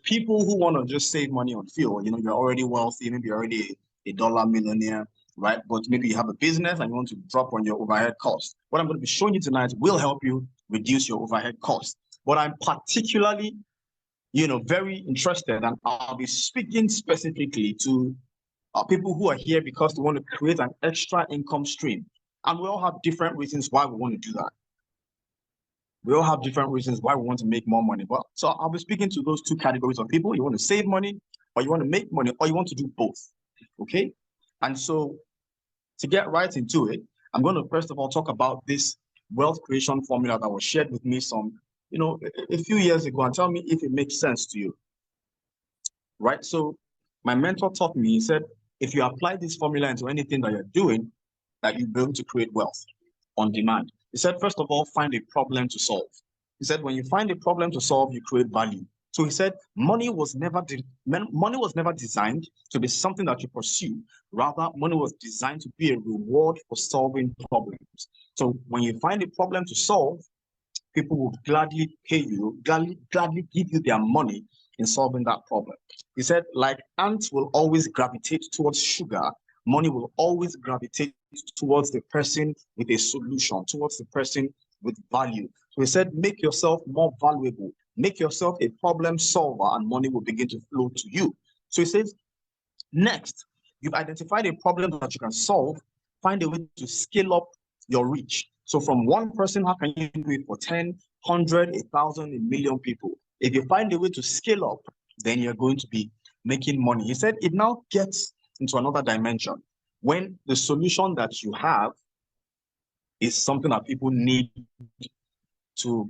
people who want to just save money on fuel. You're already wealthy, maybe you're already a dollar millionaire, right? But maybe you have a business and you want to drop on your overhead costs. What I'm going to be showing you tonight will help you reduce your overhead costs. But I'm particularly, very interested, and I'll be speaking specifically to people who are here because they want to create an extra income stream. And we all have different reasons why we want to do that. We all have different reasons why we want to make more money. But so I'll be speaking to those two categories of people. You want to save money, or you want to make money, or you want to do both. Okay? And so to get right into it, I'm going to first of all talk about this wealth creation formula that was shared with me a few years ago, and tell me if it makes sense to you. Right? So my mentor taught me, he said, if you apply this formula into anything that you're doing, that you'll be able to create wealth on demand. He said, first of all, find a problem to solve. He said, when you find a problem to solve, you create value. So he said, money was never designed to be something that you pursue. Rather, money was designed to be a reward for solving problems. So when you find a problem to solve, people will gladly pay you, gladly give you their money in solving that problem. He said, like ants will always gravitate towards sugar, money will always gravitate towards the person with a solution, towards the person with value. So he said, make yourself more valuable, make yourself a problem solver, and money will begin to flow to you. So he says, next, you've identified a problem that you can solve, find a way to scale up your reach. So from one person, how can you do it for 10, 100, 1,000, a million people? If you find a way to scale up, then you're going to be making money. He said it now gets into another dimension when the solution that you have is something that people need to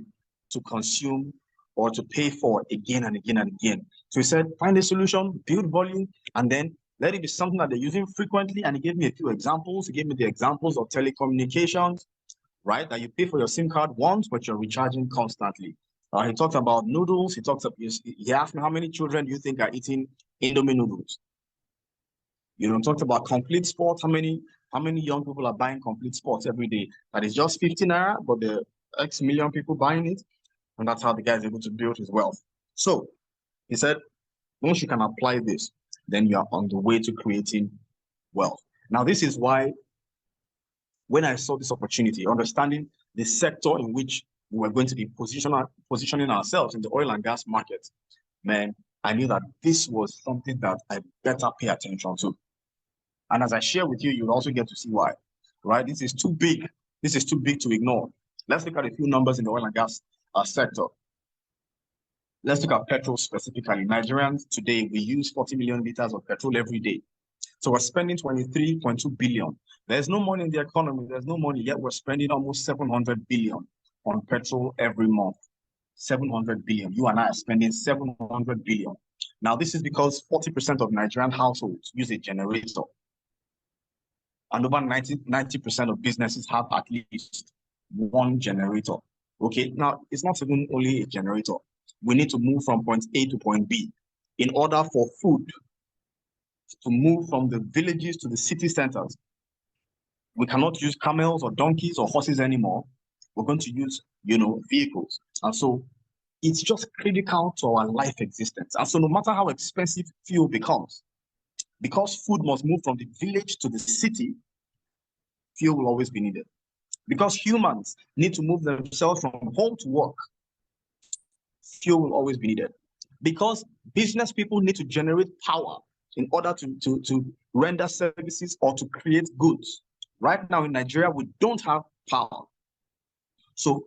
consume or to pay for again and again and again. So he said, find a solution, build volume, and then let it be something that they're using frequently. And he gave me a few examples. He gave me the examples of telecommunications, right? That you pay for your SIM card once, but you're recharging constantly. He talked about noodles. He asked me, how many children do you think are eating Indomie noodles? Talked about complete sports. How many young people are buying complete sports every day? That is just 50 naira, but the X million people buying it. And that's how the guy is able to build his wealth. So he said, once you can apply this, then you are on the way to creating wealth. Now, this is why when I saw this opportunity, understanding the sector in which we were going to be positioning ourselves in the oil and gas market, man, I knew that this was something that I better pay attention to. And as I share with you, you'll also get to see why, right? This is too big. This is too big to ignore. Let's look at a few numbers in the oil and gas sector. Let's look at petrol specifically. Nigerians today, we use 40 million liters of petrol every day. So we're spending 23.2 billion. There's no money in the economy. There's no money, yet we're spending almost 700 billion on petrol every month. 700 billion. You and I are spending 700 billion. Now, this is because 40% of Nigerian households use a generator. And over 90% of businesses have at least one generator. Okay, now it's not even only a generator. We need to move from point A to point B. In order for food to move from the villages to the city centers, we cannot use camels or donkeys or horses anymore. We're going to use, vehicles. And so it's just critical to our life existence. And so no matter how expensive fuel becomes, because food must move from the village to the city, fuel will always be needed. Because humans need to move themselves from home to work, fuel will always be needed. Because business people need to generate power in order to render services or to create goods. Right now in Nigeria, we don't have power. So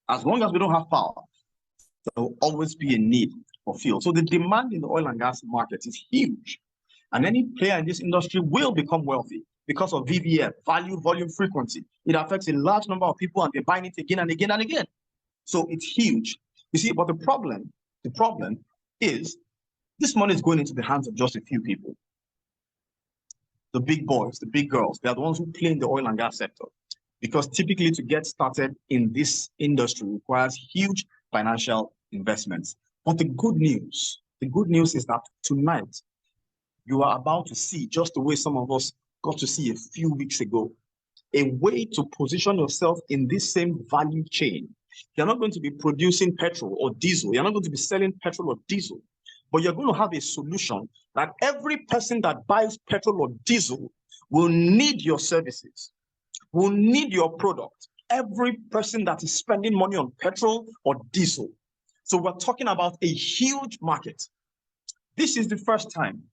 as long as we don't have power, there will always be a need for fuel. So the demand in the oil and gas market is huge. And any player in this industry will become wealthy because of VVF, value, volume, frequency. It affects a large number of people and they're buying it again and again and again. So it's huge. You see, but the problem is this money is going into the hands of just a few people. The big boys, the big girls, they're the ones who play in the oil and gas sector. Because typically to get started in this industry requires huge financial investments. But the good news is that tonight, you are about to see, just the way some of us got to see a few weeks ago, a way to position yourself in this same value chain. You're not going to be producing petrol or diesel. You're not going to be selling petrol or diesel. but you're going to have a solution that every person that buys petrol or diesel will need your services, will need your product. Every person that is spending money on petrol or diesel. So we're talking about a huge market. This is the first time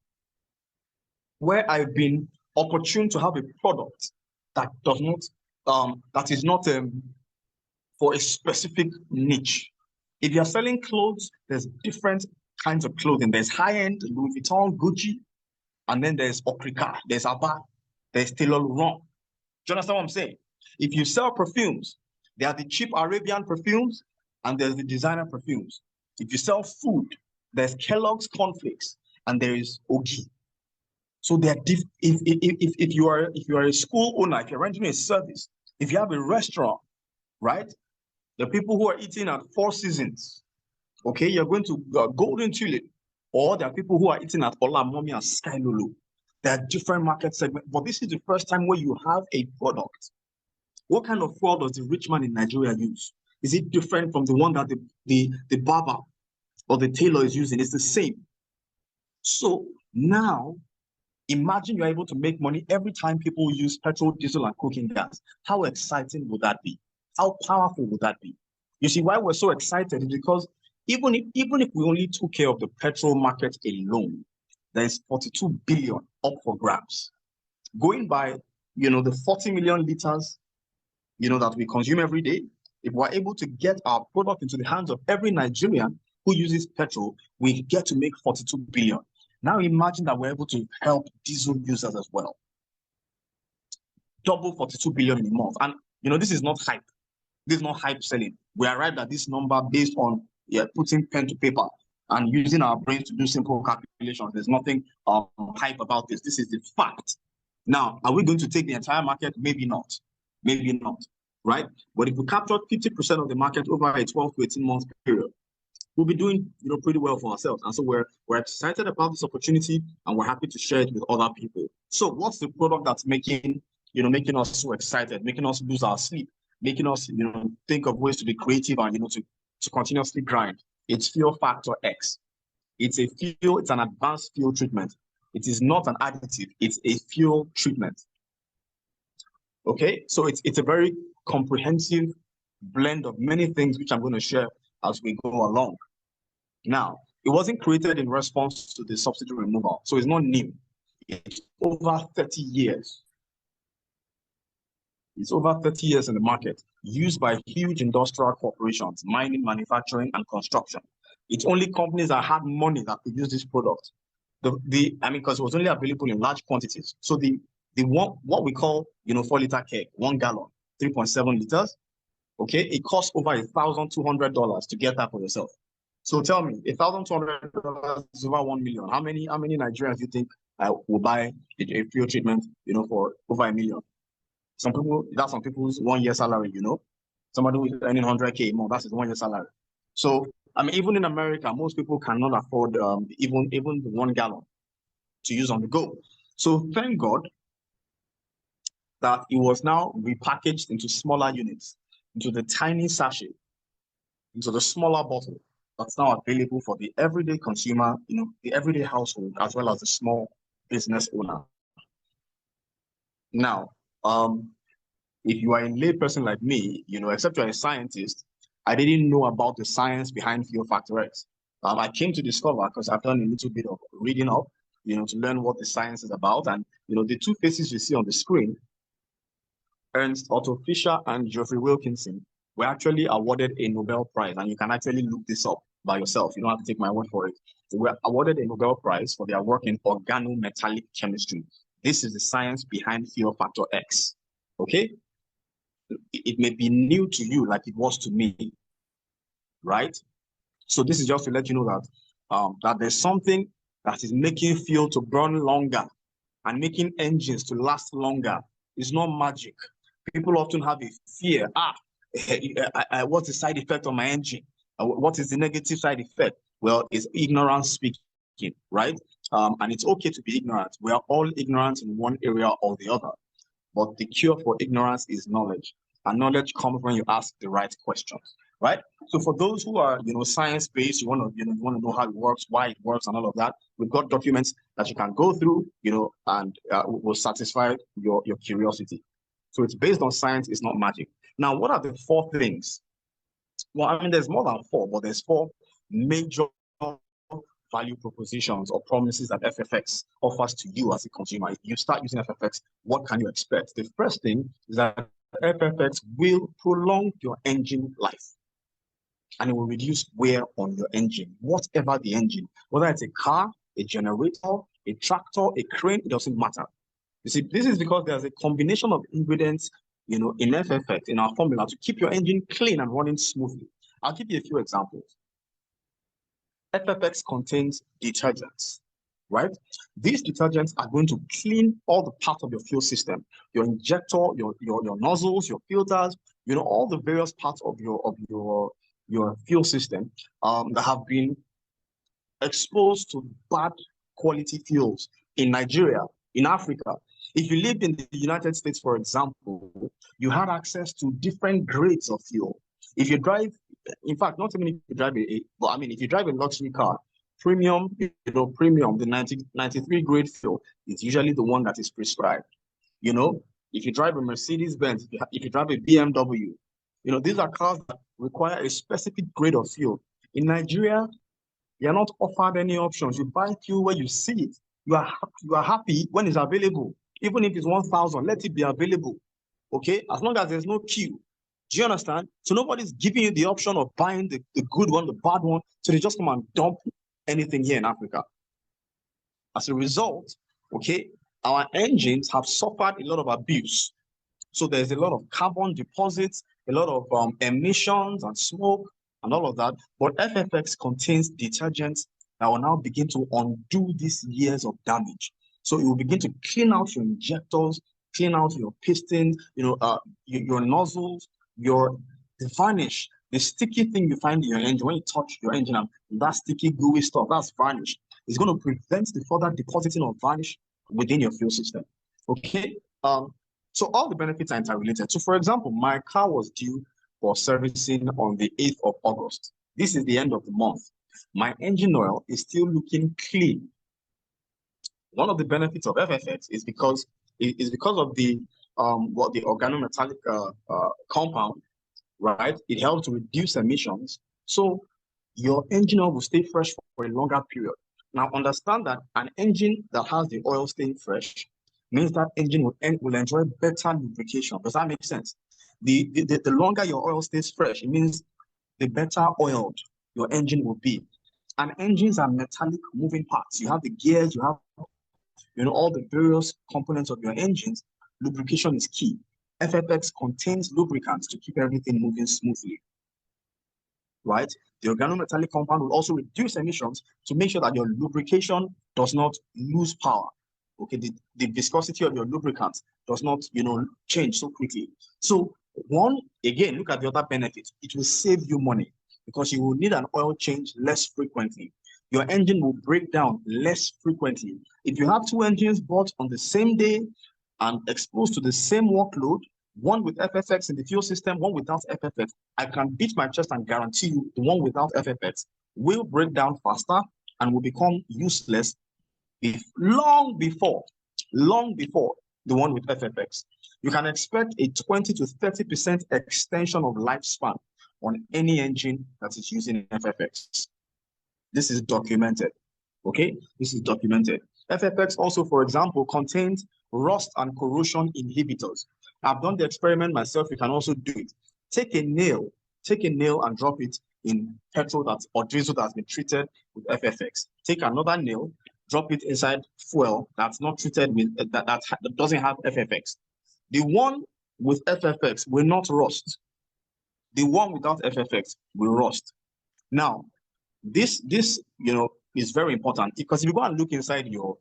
where I've been opportune to have a product that does not, that is not for a specific niche. If you're selling clothes, there's different kinds of clothing. There's high-end Louis Vuitton, Gucci, and then there's Okrika, there's Abba, there's Taylor Laurent. Do you understand what I'm saying? If you sell perfumes, there are the cheap Arabian perfumes and there's the designer perfumes. If you sell food, there's Kellogg's cornflakes and there is Ogi. So they're if you are a school owner, if you're renting a service, if you have a restaurant, right? The people who are eating at Four Seasons, okay, you're going to Golden Tulip, or there are people who are eating at Ola Mommy and Sky Lulu. There are different market segments, but this is the first time where you have a product. What kind of fuel does the rich man in Nigeria use? Is it different from the one that the barber or the tailor is using? It's the same. So now, imagine you're able to make money every time people use petrol, diesel, and cooking gas. How exciting would that be? How powerful would that be? You see, why we're so excited is because even if we only took care of the petrol market alone, there's 42 billion up for grabs. Going by, the 40 million liters, that we consume every day, if we're able to get our product into the hands of every Nigerian who uses petrol, we get to make 42 billion. Now imagine that we're able to help diesel users as well. Double 42 billion in a month. And, this is not hype. This is not hype selling. We arrived at this number based on putting pen to paper and using our brains to do simple calculations. There's nothing hype about this. This is the fact. Now, are we going to take the entire market? Maybe not. Maybe not, right? But if we capture 50% of the market over a 12 to 18 month period, we'll be doing pretty well for ourselves. And so we're excited about this opportunity and we're happy to share it with other people. So what's the product that's making us so excited, making us lose our sleep, making us think of ways to be creative and to continuously grind? It's Fuel Factor X. It's an advanced fuel treatment. It is not an additive, it's a fuel treatment. Okay, so it's a very comprehensive blend of many things which I'm going to share as we go along. Now, it wasn't created in response to the subsidy removal, so it's not new. It's over 30 years. It's over 30 years in the market, used by huge industrial corporations, mining, manufacturing, and construction. It's only companies that had money that could use this product. Because it was only available in large quantities. So the what we call 4-liter keg, 1 gallon, 3.7 liters. Okay, it costs over $1,200 to get that for yourself. So tell me, $1,200 is over 1 million. How many Nigerians do you think will buy a fuel treatment, for over $1 million? That's some people's 1 year salary. Somebody who's earning 100K more, that's his 1 year salary. So even in America, most people cannot afford even the 1 gallon to use on the go. So thank God that it was now repackaged into smaller units, into the tiny sachet, into the smaller bottle that's now available for the everyday consumer, the everyday household, as well as the small business owner. Now, if you are a layperson like me, except you're a scientist, I didn't know about the science behind Fuel Factor X. I came to discover because I've done a little bit of reading up, to learn what the science is about. And, the two faces you see on the screen, Ernst Otto Fischer and Geoffrey Wilkinson, were actually awarded a Nobel Prize. And you can actually look this up by yourself. You don't have to take my word for it. They were awarded a Nobel Prize for their work in organometallic chemistry. This is the science behind Fuel Factor X. Okay? It may be new to you like it was to me, right? So this is just to let you know that there's something that is making fuel to burn longer and making engines to last longer. It's not magic. People often have a fear. What's the side effect on my engine? What is the negative side effect? Well, it's ignorance speaking, right? And it's okay to be ignorant. We are all ignorant in one area or the other. But the cure for ignorance is knowledge. And knowledge comes when you ask the right questions. right? So for those who are, science-based, you want to know how it works, why it works, and all of that, we've got documents that you can go through, and will satisfy your curiosity. So it's based on science, it's not magic. Now, what are the 4 things? Well, I mean, there's more than 4, but there's 4 major value propositions or promises that FFX offers to you as a consumer. If you start using FFX, what can you expect? The first thing is that FFX will prolong your engine life, and it will reduce wear on your engine, whatever the engine, whether it's a car, a generator, a tractor, a crane, it doesn't matter. You see, this is because there's a combination of ingredients, in FFX, in our formula, to keep your engine clean and running smoothly. I'll give you a few examples. FFX contains detergents, right? These detergents are going to clean all the parts of your fuel system, your injector, your nozzles, your filters, all the various parts of your fuel system that have been exposed to bad quality fuels in Nigeria, in Africa. If you lived in the United States, for example, you had access to different grades of fuel. If you drive, in fact, not even if you drive if you drive a luxury car, premium, the 93 grade fuel is usually the one that is prescribed. If you drive a Mercedes-Benz, if you drive a BMW, these are cars that require a specific grade of fuel. In Nigeria, you're not offered any options. You buy fuel where you see it. You are happy when it's available. Even if it's 1,000, let it be available. Okay? As long as there's no queue. Do you understand? So nobody's giving you the option of buying the good one, the bad one. So they just come and dump anything here in Africa. As a result, okay, our engines have suffered a lot of abuse. So there's a lot of carbon deposits, a lot of emissions and smoke and all of that. But FFX contains detergents that will now begin to undo these years of damage. So it will begin to clean out your injectors, clean out your pistons, your nozzles, the varnish, the sticky thing you find in your engine. When you touch your engine, and that sticky, gooey stuff, that's varnish. It's going to prevent the further depositing of varnish within your fuel system. Okay? So all the benefits are interrelated. So for example, my car was due for servicing on the 8th of August. This is the end of the month. My engine oil is still looking clean. One of the benefits of FFX is because of the the organometallic compound, right? It helps to reduce emissions. So your engine oil will stay fresh for a longer period. Now understand that an engine that has the oil staying fresh means that engine will enjoy better lubrication. Does that make sense? The longer your oil stays fresh, it means the better oiled your engine will be. And engines are metallic moving parts. You have the gears, you have all the various components of your engines. Lubrication is key. FFX contains lubricants to keep everything moving smoothly, right? The organometallic compound will also reduce emissions to make sure that your lubrication does not lose power. Okay, the viscosity of your lubricant does not, change so quickly. So again, look at the other benefits. It will save you money because you will need an oil change less frequently. Your engine will break down less frequently. If you have 2 engines bought on the same day and exposed to the same workload, one with FFX in the fuel system, one without FFX, I can beat my chest and guarantee you the one without FFX will break down faster and will become useless long before the one with FFX. You can expect a 20 to 30% extension of lifespan on any engine that is using FFX. This is documented. Okay, this is documented. FFX also, for example, contains rust and corrosion inhibitors. I've done the experiment myself. You can also do it. Take a nail and drop it in petrol or diesel that's been treated with FFX. Take another nail, drop it inside fuel that's not treated with that doesn't have FFX. The one with FFX will not rust. The one without FFX will rust. Now, this is very important because if you go and look inside your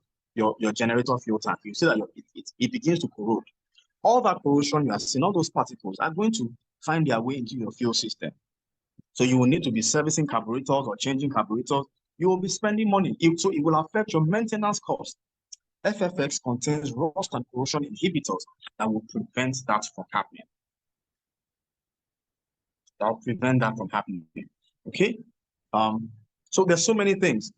generator fuel tank, you see that it begins to corrode. All that corrosion you are seeing, all those particles are going to find their way into your fuel system. So you will need to be servicing carburetors or changing carburetors. You will be spending money. So it will affect your maintenance cost. FFX contains rust and corrosion inhibitors that will prevent that from happening. that'll prevent that from happening. Okay. So there's so many things.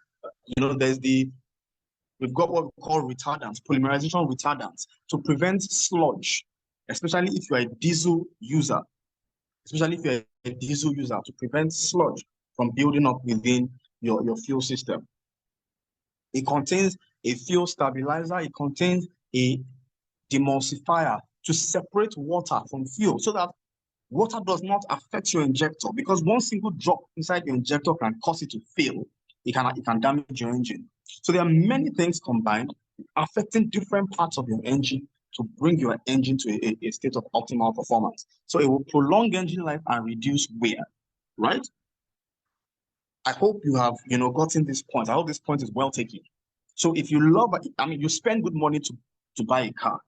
We've got what we call retardants, polymerization retardants, to prevent sludge, especially if you're a diesel user, to prevent sludge from building up within your fuel system. It contains a fuel stabilizer. It contains a demulsifier to separate water from fuel so that water does not affect your injector, because one single drop inside your injector can cause it to fail. It can damage your engine. So there are many things combined affecting different parts of your engine to bring your engine to a state of optimal performance. So it will prolong engine life and reduce wear, right? I hope you have, gotten this point. I hope this point is well taken. So if you you spend good money to buy a car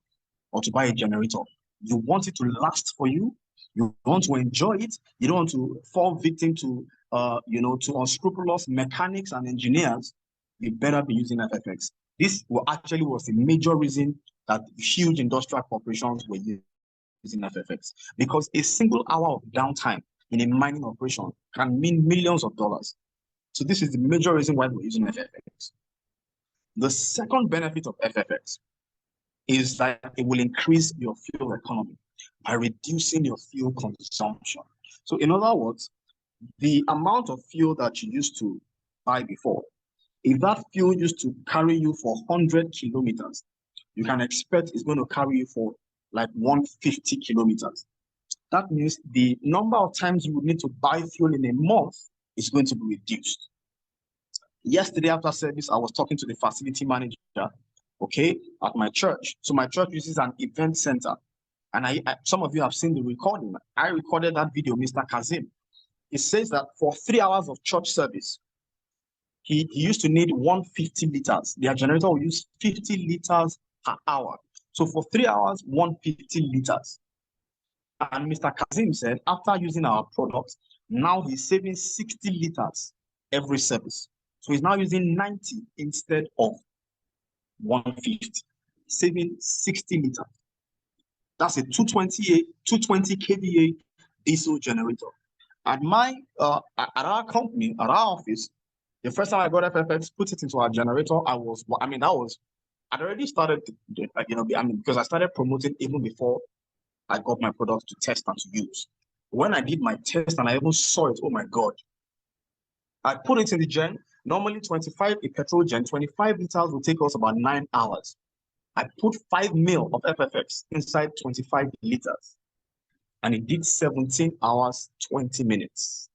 or to buy a generator, you want it to last for you. You want to enjoy it. You don't want to fall victim to unscrupulous mechanics and engineers. You better be using FFX. This was the major reason that huge industrial corporations were using FFX, because a single hour of downtime in a mining operation can mean millions of dollars. So this is the major reason why we're using FFX. The second benefit of FFX is that it will increase your fuel economy by reducing your fuel consumption. So in other words, the amount of fuel that you used to buy before, if that fuel used to carry you for 100 kilometers, you can expect it's going to carry you for like 150 kilometers. That means the number of times you would need to buy fuel in a month is going to be reduced. Yesterday after service, I was talking to the facility manager, at my church. So my church uses an event center. And some of you have seen the recording. I recorded that video, Mr. Kazim. It says that for 3 hours of church service, he used to need 150 liters. Their generator will use 50 liters per hour. So for 3 hours, 150 liters. And Mr. Kazim said, after using our products, now he's saving 60 liters every service. So he's now using 90 instead of 150, saving 60 liters. That's a 220 kVA diesel generator. At our company, at our office, the first time I got FFX, put it into our generator, I'd already started, because I started promoting even before I got my products to test and to use. When I did my test and I even saw it, oh my God. I put it in the gen, normally a petrol gen, 25 liters will take us about 9 hours. I put 5 mil of FFX inside 25 liters, and it did 17 hours, 20 minutes.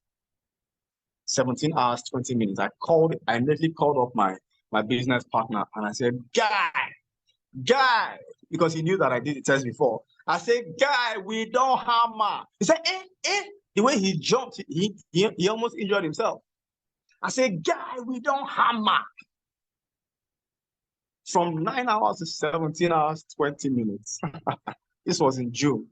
17 hours, 20 minutes. I immediately called up my business partner, and I said, guy, because he knew that I did the test before. I said, guy, we don't hammer. He said, The way he jumped, he almost injured himself. I said, guy, we don't hammer. From 9 hours to 17 hours, 20 minutes. This was in June,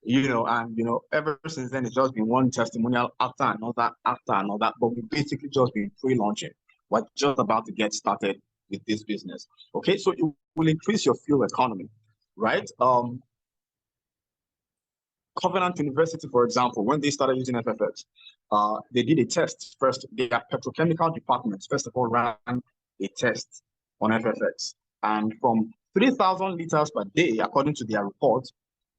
and ever since then, it's just been one testimonial after another, but we basically just been pre-launching. We're just about to get started with this business. Okay, so it will increase your fuel economy, right? Covenant University, for example, when they started using FFX, they did a test first. Their petrochemical departments, first of all, ran a test on FFX. And from 3,000 liters per day, according to their report,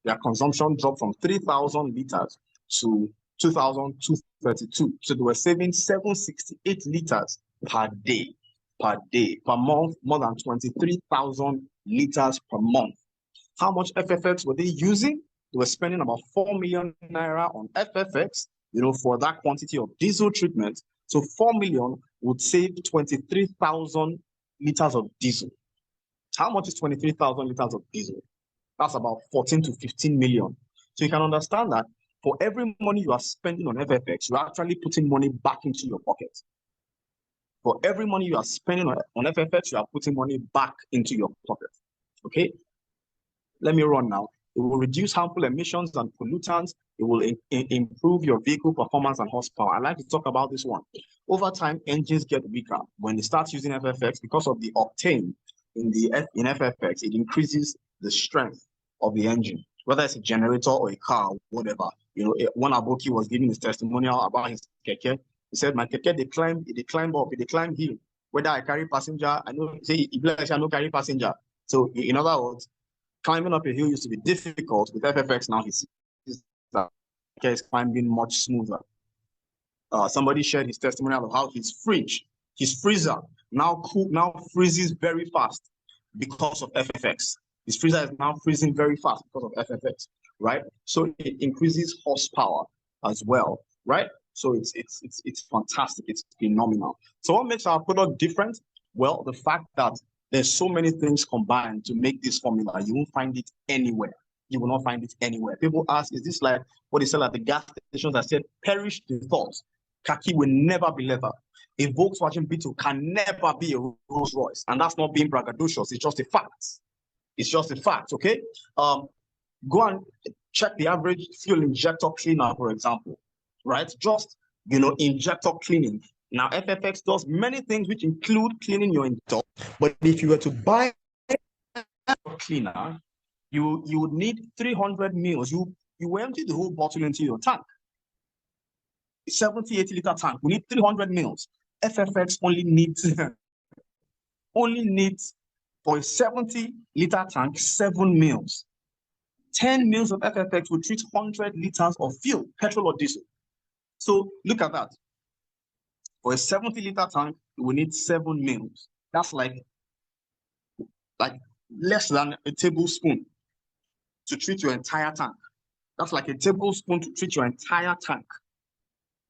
their consumption dropped from 3,000 liters to 2,232. So they were saving 768 liters per day, per month, more than 23,000 liters per month. How much FFX were they using? They were spending about 4 million naira on FFX, for that quantity of diesel treatment. So 4 million would save 23,000 liters of diesel. How much is 23,000 liters of diesel? That's about 14 to 15 million. So you can understand that for every money you are spending on FFX, you're actually putting money back into your pocket. For every money you are spending on FFX, you are putting money back into your pocket. Okay? Let me run now. It will reduce harmful emissions and pollutants. It will improve your vehicle performance and horsepower. I like to talk about this one. Over time, engines get weaker. When they start using FFX, because of the octane in FFX, it increases the strength of the engine, whether it's a generator or a car, whatever. You know, one aboki was giving his testimonial about his keke. He said, "My keke, they climb up, they climb hill. Whether I carry passenger, I know say I no carry passenger. So in other words, climbing up a hill used to be difficult. With FFX now, he sees that keke is climbing much smoother." Somebody shared his testimonial of how his freezer now freezes very fast because of FFX. His freezer is now freezing very fast because of FFX, right? So it increases horsepower as well, right? So it's fantastic. It's phenomenal. So what makes our product different? Well, the fact that there's so many things combined to make this formula. You won't find it anywhere. You will not find it anywhere. People ask, is this like what they sell at the gas stations? I said, perish the thought. Khaki will never be leather. A Volkswagen Beetle can never be a Rolls Royce. And that's not being braggadocious. It's just a fact. It's just a fact, okay? Go and check the average fuel injector cleaner, for example, right? Just, you know, injector cleaning. Now, FFX does many things which include cleaning your injector. But if you were to buy a cleaner, you would need 300 mils. You empty the whole bottle into your tank. 70, 80 liter tank. We need 300 mils. FFX only needs for a 70 liter tank 7 mils. 10 mils of FFX will treat 100 liters of fuel, petrol or diesel. So look at that. For a 70 liter tank, we need 7 mils. That's like less than a tablespoon to treat your entire tank. That's like a tablespoon to treat your entire tank.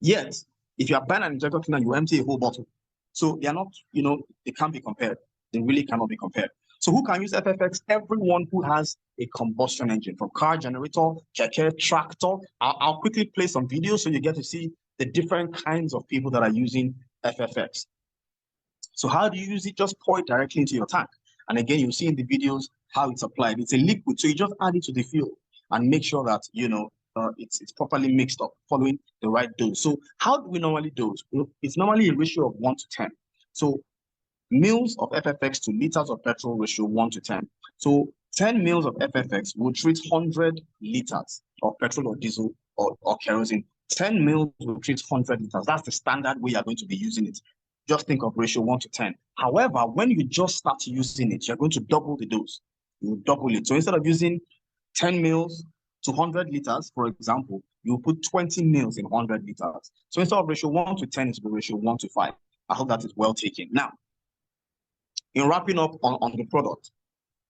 Yet, if you are buying an injector cleaner, you empty a whole bottle. So they are not, you know, they can't be compared. They really cannot be compared. So who can use FFX? Everyone who has a combustion engine, from car, generator, keke, tractor. I'll quickly play some videos so you get to see the different kinds of people that are using FFX. So how do you use it? Just pour it directly into your tank. And again, you'll see in the videos how it's applied. It's a liquid, so you just add it to the fuel and make sure that, you know, it's properly mixed up, following the right dose. So how do we normally dose? It's normally a ratio of 1 to 10. So mils of FFX to liters of petrol, ratio 1 to 10. So 10 mils of FFX will treat 100 liters of petrol or diesel or kerosene. 10 mils will treat 100 liters. That's the standard way you're going to be using it. Just think of ratio 1 to 10. However, when you just start using it, you're going to double the dose. You double it. So instead of using 10 mils to 100 liters, for example, you put 20 mils in 100 liters. So instead of ratio 1 to 10, it's the ratio 1 to 5. I hope that is well taken. Now, in wrapping up on the product,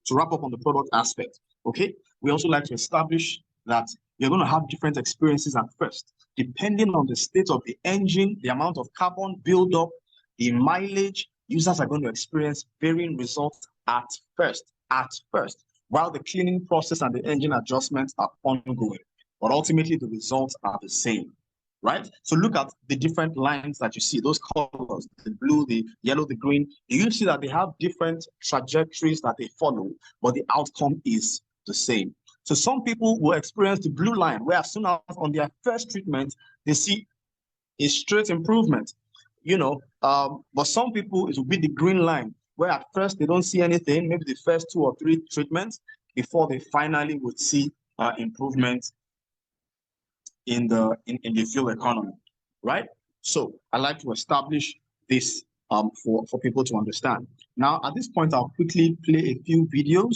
to wrap up on the product aspect, okay, we also like to establish that you're going to have different experiences at first, depending on the state of the engine, the amount of carbon buildup, the mileage. Users are going to experience varying results at first, while the cleaning process and the engine adjustments are ongoing. But ultimately, the results are the same, right? So look at the different lines that you see, those colors, the blue, the yellow, the green. You see that they have different trajectories that they follow, but the outcome is the same. So some people will experience the blue line, where as soon as on their first treatment, they see a straight improvement, you know, but some people, it will be the green line, where at first they don't see anything, maybe the first 2 or 3 treatments, before they finally would see improvement in the fuel economy, right? So I like to establish this for people to understand. Now, at this point, I'll quickly play a few videos